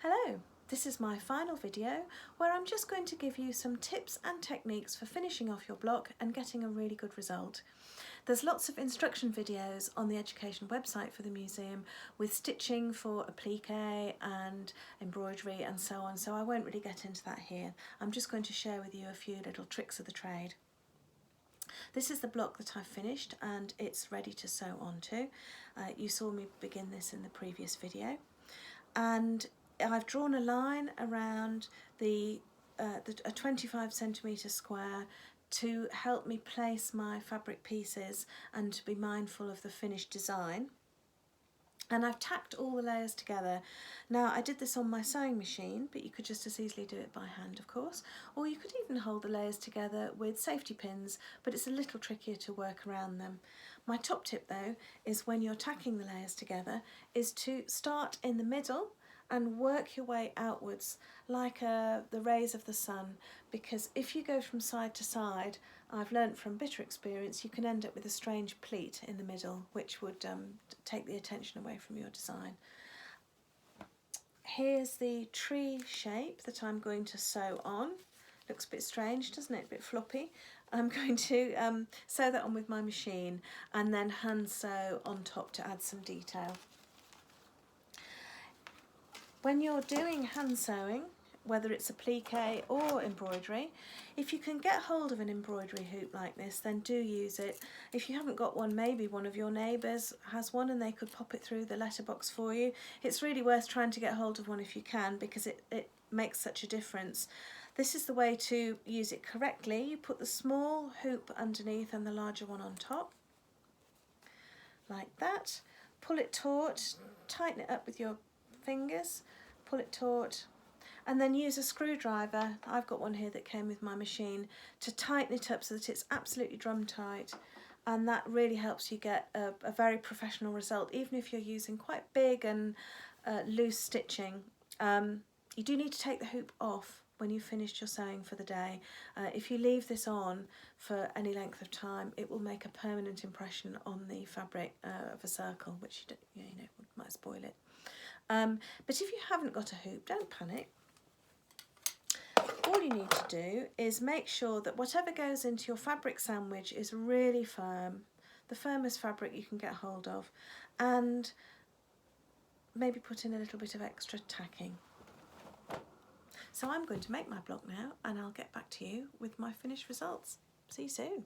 Hello, this is my final video where I'm just going to give you some tips and techniques for finishing off your block and getting a really good result. There's lots of instruction videos on the education website for the museum with stitching for applique and embroidery and so on, so I won't really get into that here. I'm just going to share with you a few little tricks of the trade. This is the block that I've finished and it's ready to sew onto. You saw me begin this in the previous video, and I've drawn a line around a 25 centimetre square to help me place my fabric pieces and to be mindful of the finished design. And I've tacked all the layers together. Now, I did this on my sewing machine, but you could just as easily do it by hand, of course, or you could even hold the layers together with safety pins, but it's a little trickier to work around them. My top tip though is when you're tacking the layers together is to start in the middle and work your way outwards like the rays of the sun, because if you go from side to side, I've learnt from bitter experience, you can end up with a strange pleat in the middle which would take the attention away from your design. Here's the tree shape that I'm going to sew on. Looks a bit strange, doesn't it? A bit floppy. I'm going to sew that on with my machine and then hand sew on top to add some detail. When you're doing hand sewing, whether it's applique or embroidery, if you can get hold of an embroidery hoop like this, then do use it. If you haven't got one, maybe one of your neighbours has one and they could pop it through the letterbox for you. It's really worth trying to get hold of one if you can, because it makes such a difference. This is the way to use it correctly. You put the small hoop underneath and the larger one on top, like that. Pull it taut, tighten it up with your fingers, pull it taut, and then use a screwdriver, I've got one here that came with my machine, to tighten it up so that it's absolutely drum tight, and that really helps you get a very professional result, even if you're using quite big and loose stitching. You do need to take the hoop off when you've finished your sewing for the day. If you leave this on for any length of time, it will make a permanent impression on the fabric of a circle, which you know might spoil it. But if you haven't got a hoop, don't panic. All you need to do is make sure that whatever goes into your fabric sandwich is really firm, the firmest fabric you can get hold of, and maybe put in a little bit of extra tacking. So I'm going to make my block now and I'll get back to you with my finished results. See you soon.